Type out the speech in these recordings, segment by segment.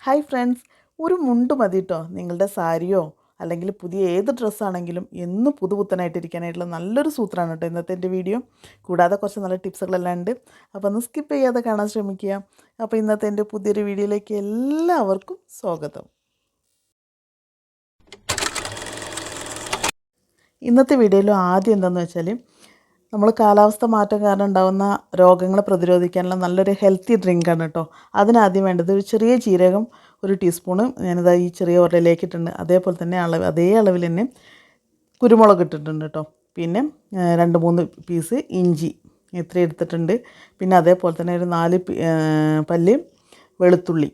Hi friends, ഒരു മുണ്ട് മതി കേട്ടോ. നിങ്ങളുടെ സാരിയോ അല്ലെങ്കിൽ പുതിയ ഏത് ഡ്രസ്സാണെങ്കിലും എന്നും പുതുപുത്തനായിട്ടിരിക്കാനായിട്ടുള്ള നല്ലൊരു സൂത്രമാണ് കേട്ടോ ഇന്നത്തെ എൻ്റെ വീഡിയോ. കൂടാതെ കുറച്ച് നല്ല ടിപ്സുകളെല്ലാം ഉണ്ട്. അപ്പോൾ ഒന്ന് സ്കിപ്പ് ചെയ്യാതെ കാണാൻ ശ്രമിക്കുക. അപ്പോൾ ഇന്നത്തെ എൻ്റെ പുതിയൊരു വീഡിയോയിലേക്ക് എല്ലാവർക്കും സ്വാഗതം. ഇന്നത്തെ വീഡിയോയിൽ ആദ്യം എന്താണെന്ന് വെച്ചാൽ, നമ്മൾ കാലാവസ്ഥ മാറ്റം കാരണം ഉണ്ടാകുന്ന രോഗങ്ങളെ പ്രതിരോധിക്കാനുള്ള നല്ലൊരു ഹെൽത്തി ഡ്രിങ്കാണ് കേട്ടോ. അതിനാദ്യം വേണ്ടത് ഒരു ചെറിയ ജീരകം 1 ടീസ്പൂണ് ഞാനിതാ ഈ ചെറിയ ഉരുളയിലേക്ക് ഇട്ടിട്ടുണ്ട്. അതേപോലെ തന്നെ അതേ അളവിൽ തന്നെ കുരുമുളക് ഇട്ടിട്ടുണ്ട് കേട്ടോ. പിന്നെ 2-3 പീസ് ഇഞ്ചി ഇത്രയും എടുത്തിട്ടുണ്ട്. പിന്നെ അതേപോലെ തന്നെ ഒരു 4 പല്ല് വെളുത്തുള്ളി,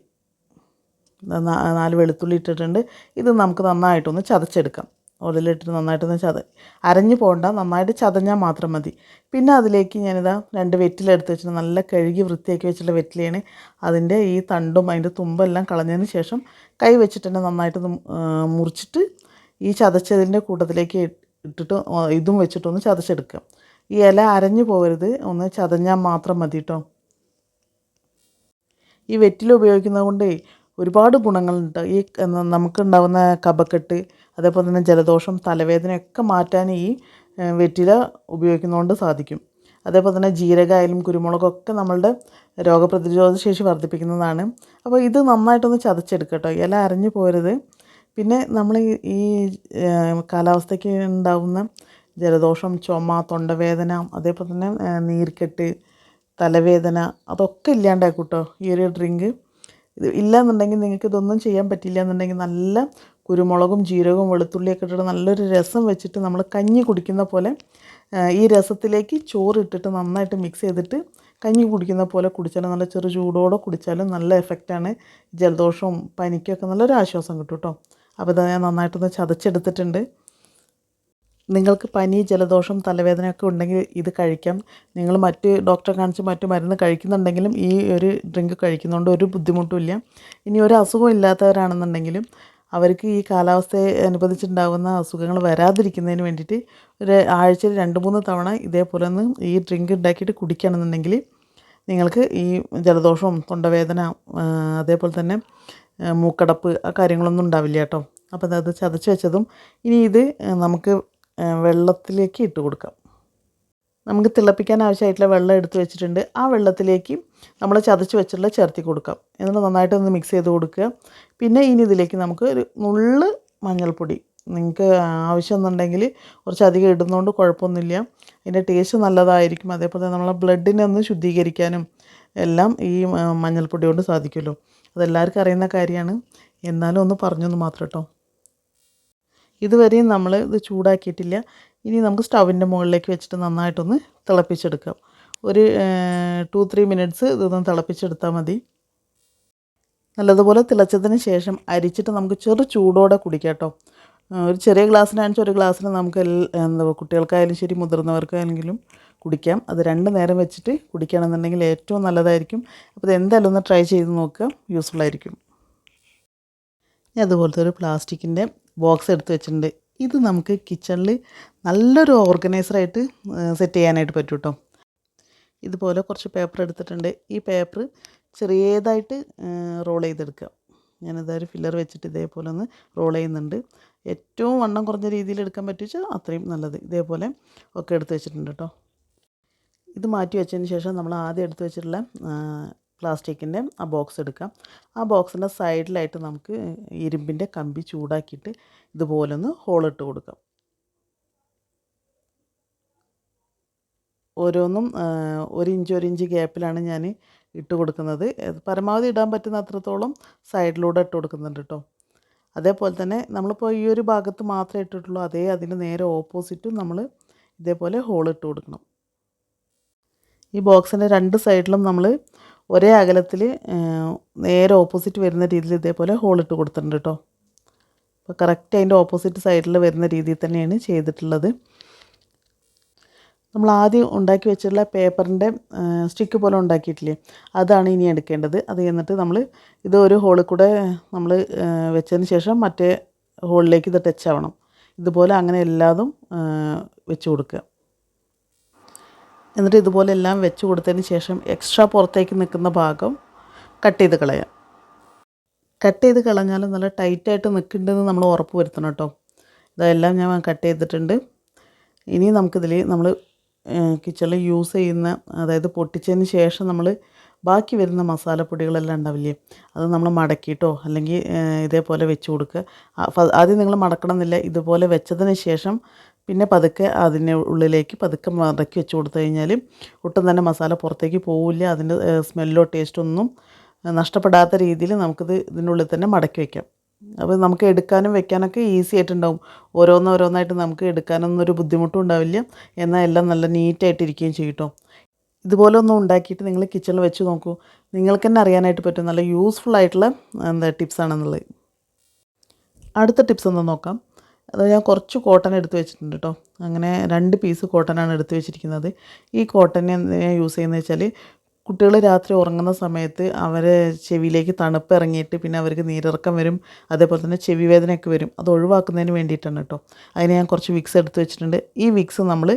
4 വെളുത്തുള്ളി ഇട്ടിട്ടുണ്ട്. ഇത് നമുക്ക് നന്നായിട്ടൊന്ന് ചതച്ചെടുക്കാം. ഉരലിട്ടിട്ട് നന്നായിട്ടൊന്ന് അരഞ്ഞു പോകണ്ട, നന്നായിട്ട് ചതഞ്ഞാൽ മാത്രം മതി. പിന്നെ അതിലേക്ക് ഞാനിതാ 2 വെറ്റിലെടുത്ത് വെച്ചിട്ട് നല്ല കഴുകി വൃത്തിയാക്കി വെച്ചിട്ടുള്ള വെറ്റിലയാണ്. അതിൻ്റെ ഈ തണ്ടും അതിൻ്റെ തുമ്പെല്ലാം കളഞ്ഞതിന് ശേഷം കൈ വെച്ചിട്ട് തന്നെ നന്നായിട്ട് മുറിച്ചിട്ട് ഈ ചതച്ചതിൻ്റെ കൂട്ടത്തിലേക്ക് ഇട്ടിട്ട് ഇതും വെച്ചിട്ടൊന്ന് ചതച്ചെടുക്കുക. ഈ ഇല അരഞ്ഞു പോകരുത്, ഒന്ന് ചതഞ്ഞാൽ മാത്രം മതി കേട്ടോ. ഈ വെറ്റില ഉപയോഗിക്കുന്നത് കൊണ്ട് ഒരുപാട് ഗുണങ്ങളുണ്ട്. ഈ നമുക്കുണ്ടാകുന്ന കഫക്കെട്ട്, അതേപോലെ തന്നെ ജലദോഷം, തലവേദനയൊക്കെ മാറ്റാൻ ഈ വെറ്റില ഉപയോഗിക്കുന്നതുകൊണ്ട് സാധിക്കും. അതേപോലെ തന്നെ ജീരകമായാലും കുരുമുളകൊക്കെ നമ്മളുടെ രോഗപ്രതിരോധ ശേഷി വർദ്ധിപ്പിക്കുന്നതാണ്. അപ്പോൾ ഇത് നന്നായിട്ടൊന്ന് ചതച്ചെടുക്കുക കേട്ടോ, ഇല അരഞ്ഞു പോരുത്. പിന്നെ നമ്മൾ ഈ കാലാവസ്ഥയ്ക്ക് ഉണ്ടാകുന്ന ജലദോഷം, ചുമ, തൊണ്ടവേദന, അതേപോലെ തന്നെ നീർക്കെട്ട്, തലവേദന അതൊക്കെ ഇല്ലാണ്ടാക്കും കേട്ടോ ഈ ഒരു ഡ്രിങ്ക്. ഇത് ഇല്ലയെന്നുണ്ടെങ്കിൽ നിങ്ങൾക്ക് ഇതൊന്നും ചെയ്യാൻ പറ്റില്ല എന്നുണ്ടെങ്കിൽ നല്ല കുരുമുളകും ജീരകവും വെളുത്തുള്ളിയൊക്കെ ഇട്ടിട്ട് നല്ലൊരു രസം വെച്ചിട്ട് നമ്മൾ കഞ്ഞി കുടിക്കുന്ന പോലെ ഈ രസത്തിലേക്ക് ചോറ് ഇട്ടിട്ട് നന്നായിട്ട് മിക്സ് ചെയ്തിട്ട് കഞ്ഞി കുടിക്കുന്ന പോലെ കുടിച്ചാലും, നല്ല ചെറു ചൂടോടെ കുടിച്ചാലും നല്ല എഫക്റ്റാണ്. ജലദോഷവും പനിക്കൊക്കെ നല്ലൊരു ആശ്വാസം കിട്ടും കേട്ടോ. അപ്പോൾ ഇത് ഞാൻ നന്നായിട്ടൊന്ന് ചതച്ചെടുത്തിട്ടുണ്ട്. നിങ്ങൾക്ക് പനി, ജലദോഷം, തലവേദനയൊക്കെ ഉണ്ടെങ്കിൽ ഇത് കഴിക്കാം. നിങ്ങൾ മറ്റ് ഡോക്ടറെ കാണിച്ച് മറ്റ് മരുന്ന് കഴിക്കുന്നുണ്ടെങ്കിലും ഈ ഒരു ഡ്രിങ്ക് കഴിക്കുന്നതുകൊണ്ട് ഒരു ബുദ്ധിമുട്ടുമില്ല. ഇനി ഒരു അസുഖം ഇല്ലാത്തവരാണെന്നുണ്ടെങ്കിലും അവർക്ക് ഈ കാലാവസ്ഥയെ അനുബന്ധിച്ചുണ്ടാകുന്ന അസുഖങ്ങൾ വരാതിരിക്കുന്നതിന് വേണ്ടിയിട്ട് ഒരു ആഴ്ചയിൽ 2-3 തവണ ഇതേപോലെ ഒന്ന് ഈ ഡ്രിങ്ക് ഉണ്ടാക്കിയിട്ട് കുടിക്കുകയാണെന്നുണ്ടെങ്കിൽ നിങ്ങൾക്ക് ഈ ജലദോഷവും തൊണ്ടവേദന, അതേപോലെ തന്നെ മൂക്കടപ്പ്, ആ കാര്യങ്ങളൊന്നും ഉണ്ടാവില്ല കേട്ടോ. അപ്പോൾ അത് ചതച്ച് വെച്ചതും ഇനി ഇത് നമുക്ക് വെള്ളത്തിലേക്ക് ഇട്ട് കൊടുക്കാം. നമുക്ക് തിളപ്പിക്കാൻ ആവശ്യമായിട്ടുള്ള വെള്ളം എടുത്ത് വെച്ചിട്ടുണ്ട്. ആ വെള്ളത്തിലേക്ക് നമ്മൾ ചതച്ച് വെച്ചുള്ള ചേർത്തി കൊടുക്കാം. എന്നിട്ട് നന്നായിട്ടൊന്ന് മിക്സ് ചെയ്ത് കൊടുക്കുക. പിന്നെ ഇനി ഇതിലേക്ക് നമുക്ക് ഒരു നുള്ള് മഞ്ഞൾപ്പൊടി, നിങ്ങൾക്ക് ആവശ്യമെന്നുണ്ടെങ്കിൽ കുറച്ചധികം ഇടുന്നതുകൊണ്ട് കുഴപ്പമൊന്നുമില്ല. അതിൻ്റെ ടേസ്റ്റ് നല്ലതായിരിക്കും. അതേപോലെ നമ്മളെ ബ്ലഡിനെ ഒന്ന് ശുദ്ധീകരിക്കാനും എല്ലാം ഈ മഞ്ഞൾപ്പൊടി കൊണ്ട് സാധിക്കുമല്ലോ. അതെല്ലാവർക്കും അറിയുന്ന കാര്യമാണ്, എന്നാലും ഒന്ന് പറഞ്ഞൊന്ന് മാത്രം കേട്ടോ. ഇതുവരെയും നമ്മൾ ഇത് ചൂടാക്കിയിട്ടില്ല. ഇനി നമുക്ക് സ്റ്റൗവിൻ്റെ മുകളിലേക്ക് വെച്ചിട്ട് നന്നായിട്ടൊന്ന് തിളപ്പിച്ചെടുക്കാം. ഒരു 2-3 മിനിറ്റ്സ് ഇതൊന്ന് തിളപ്പിച്ചെടുത്താൽ മതി. നല്ലതുപോലെ തിളച്ചതിന് ശേഷം അരിച്ചിട്ട് നമുക്ക് ചെറു ചൂടോടെ കുടിക്കാം കേട്ടോ. ഒരു ചെറിയ ഗ്ലാസ്സിനാണെന്ന് ഒരു ഗ്ലാസ്സിന് നമുക്ക് കുട്ടികൾക്കായാലും ശരി മുതിർന്നവർക്കാണെങ്കിലും കുടിക്കാം. അത് 2 നേരം വെച്ചിട്ട് കുടിക്കുകയാണെന്നുണ്ടെങ്കിൽ ഏറ്റവും നല്ലതായിരിക്കും. അപ്പോൾ ഇത് എന്തായാലും ഒന്ന് ട്രൈ ചെയ്ത് നോക്കുക, യൂസ്ഫുള്ളായിരിക്കും. ഞാൻ അതുപോലത്തെ ഒരു പ്ലാസ്റ്റിക്കിൻ്റെ ബോക്സ് എടുത്ത് വെച്ചിട്ടുണ്ട്. ഇത് നമുക്ക് കിച്ചണിൽ നല്ലൊരു ഓർഗനൈസറായിട്ട് സെറ്റ് ചെയ്യാനായിട്ട് പറ്റും കേട്ടോ. ഇതുപോലെ കുറച്ച് പേപ്പർ എടുത്തിട്ടുണ്ട്. ഈ പേപ്പർ ചെറിയതായിട്ട് റോൾ ചെയ്തെടുക്കുക. ഞാനതൊരു ഫില്ലർ വെച്ചിട്ട് ഇതേപോലെ ഒന്ന് റോൾ ചെയ്യുന്നുണ്ട്. ഏറ്റവും വണ്ണം കുറഞ്ഞ രീതിയിൽ എടുക്കാൻ പറ്റുവെച്ചാൽ അത്രയും നല്ലത്. ഇതേപോലെ ഒക്കെ എടുത്ത് വെച്ചിട്ടുണ്ട് കേട്ടോ. ഇത് മാറ്റി വെച്ചതിന് ശേഷം നമ്മൾ ആദ്യം എടുത്ത് വെച്ചിട്ടുള്ള പ്ലാസ്റ്റിക്കിൻ്റെ ആ ബോക്സ് എടുക്കാം. ആ ബോക്സിൻ്റെ സൈഡിലായിട്ട് നമുക്ക് ഇരുമ്പിൻ്റെ കമ്പി ചൂടാക്കിയിട്ട് ഇതുപോലെ ഒന്ന് ഹോളിട്ട് കൊടുക്കാം. ഓരോന്നും 1 ഇഞ്ച് 1 ഇഞ്ച് ഗ്യാപ്പിലാണ് ഞാൻ ഇട്ട് കൊടുക്കുന്നത്. പരമാവധി ഇടാൻ പറ്റുന്ന അത്രത്തോളം സൈഡിലൂടെ ഇട്ട് കൊടുക്കുന്നുണ്ട് കേട്ടോ. അതേപോലെ തന്നെ നമ്മളിപ്പോൾ ഈ ഒരു ഭാഗത്ത് മാത്രമേ ഇട്ടിട്ടുള്ളൂ, അതിന് നേരെ ഓപ്പോസിറ്റും നമ്മൾ ഇതേപോലെ ഹോളിട്ട് കൊടുക്കണം. ഈ ബോക്സിൻ്റെ 2 സൈഡിലും നമ്മൾ ഒരേ അകലത്തിൽ നേരെ ഓപ്പോസിറ്റ് വരുന്ന രീതിയിൽ ഇതേപോലെ ഹോളിട്ട് കൊടുത്തിട്ടുണ്ട് കേട്ടോ. അപ്പോൾ കറക്റ്റ് അതിൻ്റെ ഓപ്പോസിറ്റ് സൈഡിൽ വരുന്ന രീതിയിൽ തന്നെയാണ് ചെയ്തിട്ടുള്ളത്. നമ്മൾ ആദ്യം ഉണ്ടാക്കി വെച്ചിട്ടുള്ള പേപ്പറിൻ്റെ സ്റ്റിക്ക് പോലെ ഉണ്ടാക്കിയിട്ടില്ലേ, അതാണ് ഇനി എടുക്കേണ്ടത്. അത് എന്നിട്ട് നമ്മൾ ഇത് ഒരു ഹോളിൽ കൂടെ നമ്മൾ വെച്ചതിന് ശേഷം മറ്റേ ഹോളിലേക്ക് ഇത് ടച്ച് ആവണം. ഇതുപോലെ അങ്ങനെ എല്ലാതും വെച്ച് കൊടുക്കുക. എന്നിട്ട് ഇതുപോലെ എല്ലാം വെച്ച് കൊടുത്തതിന് ശേഷം എക്സ്ട്രാ പുറത്തേക്ക് നിൽക്കുന്ന ഭാഗം കട്ട് ചെയ്ത് കളയാം. കട്ട് ചെയ്ത് കളഞ്ഞാൽ നല്ല ടൈറ്റായിട്ട് നിൽക്കുന്നുണ്ടെന്ന് നമ്മൾ ഉറപ്പ് വരുത്തണം കേട്ടോ. ഇതെല്ലാം ഞാൻ കട്ട് ചെയ്തിട്ടുണ്ട്. ഇനി നമുക്കിതിൽ നമ്മൾ കിച്ചണിൽ യൂസ് ചെയ്യുന്ന, അതായത് പൊട്ടിച്ചതിന് ശേഷം നമ്മൾ ബാക്കി വരുന്ന മസാലപ്പൊടികളെല്ലാം ഉണ്ടാവില്ലേ, അത് നമ്മൾ മടക്കിയിട്ടോ അല്ലെങ്കിൽ ഇതേപോലെ വെച്ച് കൊടുക്കുക. ആദ്യം നിങ്ങൾ മടക്കണമെന്നില്ല. ഇതുപോലെ വെച്ചതിന് ശേഷം പിന്നെ പതുക്കെ അതിൻ്റെ ഉള്ളിലേക്ക് പതുക്കെ മടക്കി വെച്ച് കൊടുത്തു കഴിഞ്ഞാൽ ഒട്ടും തന്നെ മസാല പുറത്തേക്ക് പോവില്ല. അതിൻ്റെ സ്മെല്ലോ ടേസ്റ്റോ ഒന്നും നഷ്ടപ്പെടാത്ത രീതിയിൽ നമുക്കിത് ഇതിനുള്ളിൽ തന്നെ മടക്കി വയ്ക്കാം. അപ്പോൾ നമുക്ക് എടുക്കാനും വെക്കാനൊക്കെ ഈസി ആയിട്ടുണ്ടാവും. ഓരോന്നോരോന്നായിട്ട് നമുക്ക് എടുക്കാനൊന്നും ഒരു ബുദ്ധിമുട്ടും ഉണ്ടാവില്ല. എന്നാൽ എല്ലാം നല്ല നീറ്റായിട്ടിരിക്കുകയും ചെയ്യും കേട്ടോ. ഇതുപോലെ ഒന്നും ഉണ്ടാക്കിയിട്ട് നിങ്ങൾ കിച്ചണിൽ വെച്ച് നോക്കൂ. നിങ്ങൾക്ക് തന്നെ അറിയാനായിട്ട് പറ്റും നല്ല യൂസ്ഫുൾ ആയിട്ടുള്ള ടിപ്സാണെന്നുള്ളത്. അടുത്ത ടിപ്സ് ഒന്ന് നോക്കാം. അത് ഞാൻ കുറച്ച് കോട്ടൺ എടുത്ത് വെച്ചിട്ടുണ്ട് കേട്ടോ. അങ്ങനെ 2 പീസ് കോട്ടനാണ് എടുത്ത് വെച്ചിരിക്കുന്നത്. ഈ കോട്ടൺ ഞാൻ യൂസ് ചെയ്യുന്നത് വെച്ചാൽ കുട്ടികൾ രാത്രി ഉറങ്ങുന്ന സമയത്ത് അവരെ ചെവിയിലേക്ക് തണുപ്പ് ഇറങ്ങിയിട്ട് പിന്നെ അവർക്ക് നീരിറക്കം വരും, അതേപോലെ തന്നെ ചെവി വേദനയൊക്കെ വരും. അത് ഒഴിവാക്കുന്നതിന് വേണ്ടിയിട്ടാണ് കേട്ടോ. അതിന് ഞാൻ കുറച്ച് വിക്സ് എടുത്ത് വെച്ചിട്ടുണ്ട്. ഈ വിക്സ് നമ്മൾ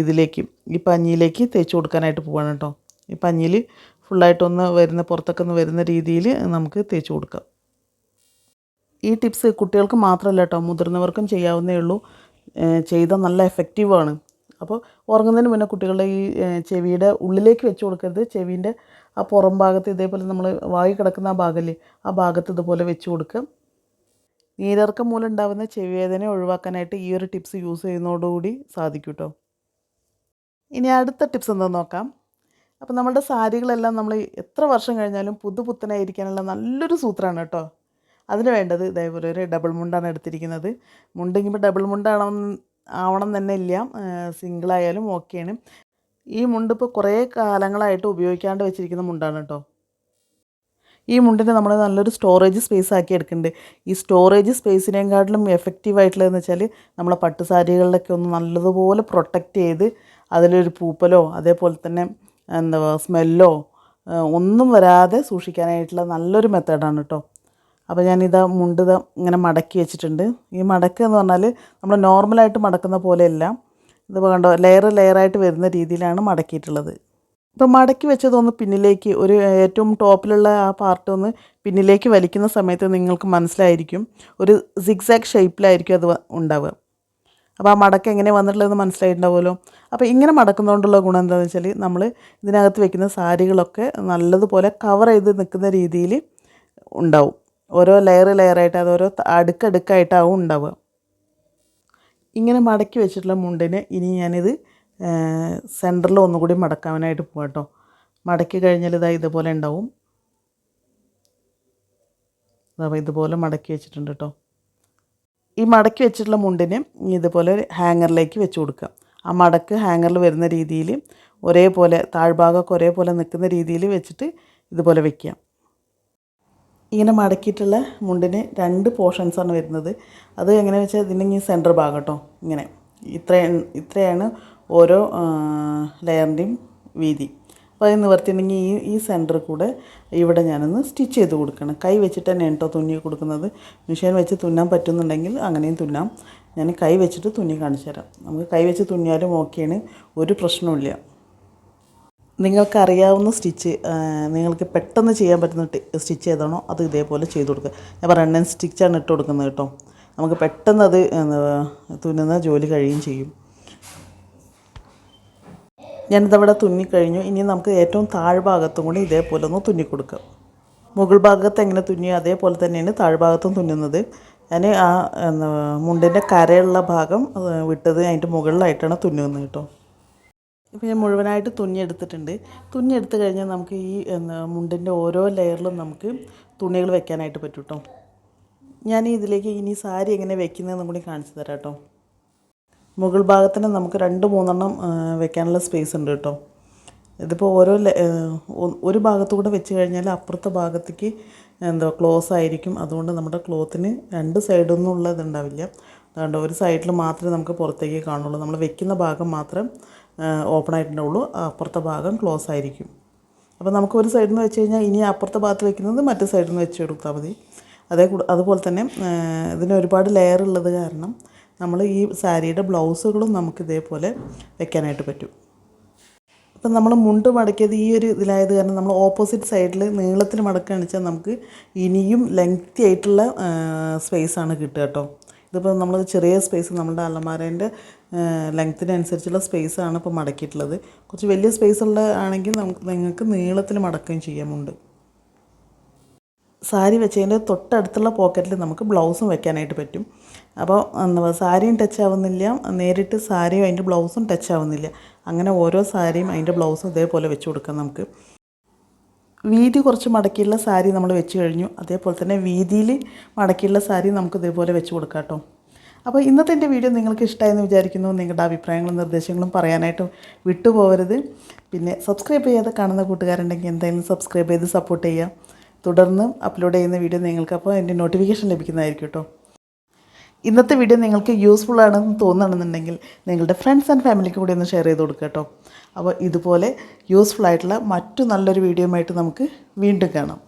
ഇതിലേക്ക് ഈ പഞ്ഞിയിലേക്ക് തേച്ച് കൊടുക്കാനായിട്ട് പോവാണ് കേട്ടോ. ഈ പഞ്ഞിയിൽ ഫുള്ളായിട്ടൊന്ന് പുറത്തൊക്കെ ഒന്ന് വരുന്ന രീതിയിൽ നമുക്ക് തേച്ച് കൊടുക്കാം. ഈ ടിപ്സ് കുട്ടികൾക്ക് മാത്രമല്ല കേട്ടോ, മുതിർന്നവർക്കും ചെയ്യാവുന്നേ ഉള്ളൂ. ചെയ്താൽ നല്ല എഫക്റ്റീവാണ്. അപ്പോൾ ഉറങ്ങുന്നതിന് മുന്നേ കുട്ടികളുടെ ഈ ചെവിയുടെ ഉള്ളിലേക്ക് വെച്ച് കൊടുക്കരുത്. ചെവീൻ്റെ ആ പുറം ഭാഗത്ത് ഇതേപോലെ നമ്മൾ വായി കിടക്കുന്ന ആ ഭാഗമല്ലേ, ആ ഭാഗത്ത് ഇതുപോലെ വെച്ച് കൊടുക്കുക. നീരിറക്കം മൂലം ഉണ്ടാകുന്ന ചെവി വേദന ഒഴിവാക്കാനായിട്ട് ഈ ഒരു ടിപ്സ് യൂസ് ചെയ്യുന്നതോടുകൂടി സാധിക്കും കേട്ടോ. ഇനി അടുത്ത ടിപ്സ് എന്താണെന്ന് നോക്കാം. അപ്പോൾ നമ്മുടെ സാരികളെല്ലാം നമ്മൾ എത്ര വർഷം കഴിഞ്ഞാലും പുതുപുത്തനായിരിക്കാനുള്ള നല്ലൊരു സൂത്രമാണ് കേട്ടോ. അതിന് വേണ്ടത് ഇതേപോലെ ഒരു ഡബിൾ മുണ്ടാണ് എടുത്തിരിക്കുന്നത്. മുണ്ടെങ്കിൽ ഡബിൾ ആവണം തന്നെ ഇല്ല, സിംഗിളായാലും ഓക്കെയാണ്. ഈ മുണ്ട് ഇപ്പോൾ കുറേ കാലങ്ങളായിട്ട് ഉപയോഗിക്കാണ്ട് വെച്ചിരിക്കുന്ന മുണ്ടാണ് കേട്ടോ. ഈ മുണ്ടിന് നമ്മൾ നല്ലൊരു സ്റ്റോറേജ് സ്പേസ് ആക്കി എടുക്കുന്നുണ്ട്. ഈ സ്റ്റോറേജ് സ്പേസിനേക്കാട്ടിലും എഫക്റ്റീവായിട്ടുള്ളതെന്ന് വെച്ചാൽ നമ്മളെ പട്ടുസാരികളിലൊക്കെ ഒന്ന് നല്ലതുപോലെ പ്രൊട്ടക്റ്റ് ചെയ്ത് അതിലൊരു പൂപ്പലോ അതേപോലെ തന്നെ സ്മെല്ലോ ഒന്നും വരാതെ സൂക്ഷിക്കാനായിട്ടുള്ള നല്ലൊരു മെത്തേഡാണ് കേട്ടോ. അപ്പോൾ ഞാനിതാ മുണ്ട് ഇങ്ങനെ മടക്കി വെച്ചിട്ടുണ്ട്. ഈ മടക്ക് എന്ന് പറഞ്ഞാൽ നമ്മൾ നോർമലായിട്ട് മടക്കുന്ന പോലെയല്ല, ഇത് കണ്ടോ ലെയറായിട്ട് വരുന്ന രീതിയിലാണ് മടക്കിയിട്ടുള്ളത്. ഇപ്പോൾ മടക്കി വെച്ചതൊന്ന് പിന്നിലേക്ക് ഒരു ഏറ്റവും ടോപ്പിലുള്ള ആ പാർട്ട് ഒന്ന് പിന്നിലേക്ക് വലിക്കുന്ന സമയത്ത് നിങ്ങൾക്ക് മനസ്സിലായിരിക്കും ഒരു സിഗ്സാഗ് ഷേപ്പിലായിരിക്കും അത് ഉണ്ടാവുക. അപ്പോൾ ആ മടക്ക് എങ്ങനെ വന്നിട്ടുള്ളതെന്ന് മനസ്സിലായിട്ടുണ്ടാവുമല്ലോ. അപ്പോൾ ഇങ്ങനെ മടക്കുന്നതുകൊണ്ടുള്ള ഗുണം എന്താണെന്ന് വെച്ചാൽ നമ്മൾ ഇതിനകത്ത് വെക്കുന്ന സാരികളൊക്കെ നല്ലതുപോലെ കവർ ചെയ്ത് നിൽക്കുന്ന രീതിയിൽ ഉണ്ടാവും. ഓരോ ലെയറായിട്ട് അത് ഓരോ അടുക്കടുക്കായിട്ടാവും ഉണ്ടാവുക. ഇങ്ങനെ മടക്കി വെച്ചിട്ടുള്ള മുണ്ടിന് ഇനി ഞാനിത് സെൻറ്ററിൽ ഒന്നുകൂടി മടക്കാനായിട്ട് പോകാം കേട്ടോ. മടക്കി കഴിഞ്ഞാൽ ഇതുപോലെ ഉണ്ടാവും. അപ്പോൾ ഇതുപോലെ മടക്കി വെച്ചിട്ടുണ്ട് കേട്ടോ. ഈ മടക്കി വെച്ചിട്ടുള്ള മുണ്ടിന് ഇതുപോലെ ഹാങ്ങറിലേക്ക് വെച്ച് കൊടുക്കുക. ആ മടക്ക് ഹാങ്ങറിൽ വരുന്ന രീതിയിൽ ഒരേപോലെ താഴ്ഭാഗമൊക്കെ ഒരേപോലെ നിൽക്കുന്ന രീതിയിൽ വെച്ചിട്ട് ഇതുപോലെ വയ്ക്കുക. ഇങ്ങനെ മടക്കിയിട്ടുള്ള മുണ്ടിന് 2 പോർഷൻസാണ് വരുന്നത്. അത് എങ്ങനെയാണെന്ന് വെച്ചാൽ ഇതിൻ്റെ സെൻറ്റർ ഭാഗം കേട്ടോ. ഇങ്ങനെ ഇത്രയാണ് ഓരോ ലെയറിൻ്റെയും വീതി. അപ്പോൾ അത് നിവർത്തിയിട്ടുണ്ടെങ്കിൽ ഈ സെൻറ്ററിൽ കൂടെ ഇവിടെ ഞാനൊന്ന് സ്റ്റിച്ച് ചെയ്ത് കൊടുക്കണം. കൈ വെച്ചിട്ട് തന്നെയാണ് കേട്ടോ തുന്നി കൊടുക്കുന്നത്. മെഷീൻ വെച്ച് തുന്നാൻ പറ്റുന്നുണ്ടെങ്കിൽ അങ്ങനെയും തുന്നാം. ഞാൻ കൈ വെച്ചിട്ട് തുന്നി കാണിച്ചു തരാം. നമുക്ക് കൈ വെച്ച് തുന്നിയാലും ഓക്കെയാണ്, ഒരു പ്രശ്നവുമില്ല. നിങ്ങൾക്കറിയാവുന്ന സ്റ്റിച്ച്, നിങ്ങൾക്ക് പെട്ടെന്ന് ചെയ്യാൻ പറ്റുന്ന സ്റ്റിച്ച് ഏതാണോ അത് ഇതേപോലെ ചെയ്ത് കൊടുക്കുക. ഞാൻ റണ്ണൻ സ്റ്റിച്ചാണ് ഇട്ട് കൊടുക്കുന്നത് കേട്ടോ. നമുക്ക് പെട്ടെന്ന് അത് തുന്നുന്ന ജോലി കഴിയുകയും ചെയ്യും. ഞാനിതവിടെ തുന്നിക്കഴിഞ്ഞു. ഇനി നമുക്ക് ഏറ്റവും താഴ്ഭാഗത്തും കൂടി ഇതേപോലെ ഒന്ന് തുന്നിക്കൊടുക്കാം. മുകൾ ഭാഗത്ത് എങ്ങനെ തുന്നിയോ അതേപോലെ തന്നെയാണ് താഴ്ഭാഗത്തും തുന്നുന്നത്. ഞാൻ ആ മുണ്ടിൻ്റെ കരയുള്ള ഭാഗം വിട്ടത് അതിൻ്റെ മുകളിലായിട്ടാണ് തുന്നുന്നത് കേട്ടോ. ഇപ്പോൾ ഞാൻ മുഴുവനായിട്ട് തുന്നിയെടുത്തിട്ടുണ്ട്. തുന്നിയെടുത്ത് കഴിഞ്ഞാൽ നമുക്ക് ഈ മുണ്ടിൻ്റെ ഓരോ ലെയറിലും നമുക്ക് തുണികൾ വെക്കാനായിട്ട് പറ്റും കേട്ടോ. ഞാൻ ഇതിലേക്ക് ഇനി സാരി എങ്ങനെ വെക്കുന്നതെന്നും കൂടി കാണിച്ചു തരാം കേട്ടോ. മുകൾ ഭാഗത്തിന് നമുക്ക് 2-3 വെക്കാനുള്ള സ്പേസ് ഉണ്ട് കേട്ടോ. ഇതിപ്പോൾ ഒരു ഭാഗത്തുകൂടെ വെച്ച് കഴിഞ്ഞാൽ അപ്പുറത്തെ ഭാഗത്തേക്ക് ക്ലോസ് ആയിരിക്കും. അതുകൊണ്ട് നമ്മുടെ ക്ലോത്തിന് 2 സൈഡിൽ നിന്നുള്ള ഇതുണ്ടാവില്ല. അതുകൊണ്ട് ഒരു സൈഡിൽ മാത്രമേ നമുക്ക് പുറത്തേക്ക് കാണുള്ളൂ. നമ്മൾ വെക്കുന്ന ഭാഗം മാത്രം ഓപ്പൺ ആയിട്ടുണ്ടാവുള്ളൂ, അപ്പുറത്തെ ഭാഗം ക്ലോസ് ആയിരിക്കും. അപ്പോൾ നമുക്ക് ഒരു സൈഡിൽ നിന്ന് വെച്ച് കഴിഞ്ഞാൽ ഇനി അപ്പുറത്തെ ഭാഗത്ത് വെക്കുന്നത് മറ്റു സൈഡിൽ നിന്ന് വെച്ച് കൊടുത്താൽ മതി. അതുപോലെ തന്നെ ഇതിന് ഒരുപാട് ലെയർ ഉള്ളത് കാരണം നമ്മൾ ഈ സാരിയുടെ ബ്ലൗസുകളും നമുക്ക് ഇതേപോലെ വെക്കാനായിട്ട് പറ്റും. ഇപ്പം നമ്മൾ മുണ്ട് മടക്കിയത് ഈ ഒരു ഇതിലായത് കാരണം നമ്മൾ ഓപ്പോസിറ്റ് സൈഡിൽ നീളത്തിൽ മടക്കുകയാണെന്ന് വെച്ചാൽ നമുക്ക് ഇനിയും ലെങ്തി ആയിട്ടുള്ള സ്പേസാണ് കിട്ടുക കേട്ടോ. ഇതിപ്പോൾ നമ്മൾ ചെറിയ സ്പേസ് നമ്മുടെ അലമാരേൻ്റെ ലെങ്ത്തിനനുസരിച്ചുള്ള സ്പേസാണ് ഇപ്പോൾ മടക്കിയിട്ടുള്ളത്. കുറച്ച് വലിയ സ്പേസുള്ള ആണെങ്കിൽ നിങ്ങൾക്ക് നീളത്തിൽ മടക്കുകയും ചെയ്യാമുണ്ട്. സാരി വെച്ചതിൻ്റെ തൊട്ടടുത്തുള്ള പോക്കറ്റിൽ നമുക്ക് ബ്ലൗസും വെക്കാനായിട്ട് പറ്റും. അപ്പോൾ സാരിയും ടച്ച് ആവുന്നില്ല, നേരിട്ട് സാരിയും അതിൻ്റെ ബ്ലൗസും ടച്ച് ആവുന്നില്ല. അങ്ങനെ ഓരോ സാരിയും അതിൻ്റെ ബ്ലൗസും ഇതേപോലെ വെച്ച് കൊടുക്കാം നമുക്ക്. വീതി കുറച്ച് മടക്കിയുള്ള സാരി നമ്മൾ വെച്ച് കഴിഞ്ഞു. അതേപോലെ തന്നെ വീതിയിൽ മടക്കിയുള്ള സാരി നമുക്ക് ഇതേപോലെ വെച്ച് കൊടുക്കാം കേട്ടോ. അപ്പോൾ ഇന്നത്തെ എൻ്റെ വീഡിയോ നിങ്ങൾക്ക് ഇഷ്ടമായെന്ന് വിചാരിക്കുന്നു. നിങ്ങളുടെ അഭിപ്രായങ്ങളും നിർദ്ദേശങ്ങളും പറയാനായിട്ട് വിട്ടുപോകരുത്. പിന്നെ സബ്സ്ക്രൈബ് ചെയ്യാതെ കാണുന്ന കൂട്ടുകാരുണ്ടെങ്കിൽ എന്തായാലും സബ്സ്ക്രൈബ് ചെയ്ത് സപ്പോർട്ട് ചെയ്യുക. തുടർന്ന് അപ്ലോഡ് ചെയ്യുന്ന വീഡിയോ നിങ്ങൾക്ക് അപ്പോൾ എൻ്റെ നോട്ടിഫിക്കേഷൻ ലഭിക്കുന്നതായിരിക്കും കേട്ടോ. ഇന്നത്തെ വീഡിയോ നിങ്ങൾക്ക് യൂസ്ഫുൾ ആണെന്ന് തോന്നുകയാണെന്നുണ്ടെങ്കിൽ നിങ്ങളുടെ ഫ്രണ്ട്സ് ആൻഡ് ഫാമിലിക്ക് കൂടി ഒന്ന് ഷെയർ ചെയ്ത് കൊടുക്കുക കേട്ടോ. അപ്പോൾ ഇതുപോലെ യൂസ്ഫുൾ ആയിട്ടുള്ള മറ്റു നല്ലൊരു വീഡിയോയുമായിട്ട് നമുക്ക് വീണ്ടും കാണാം.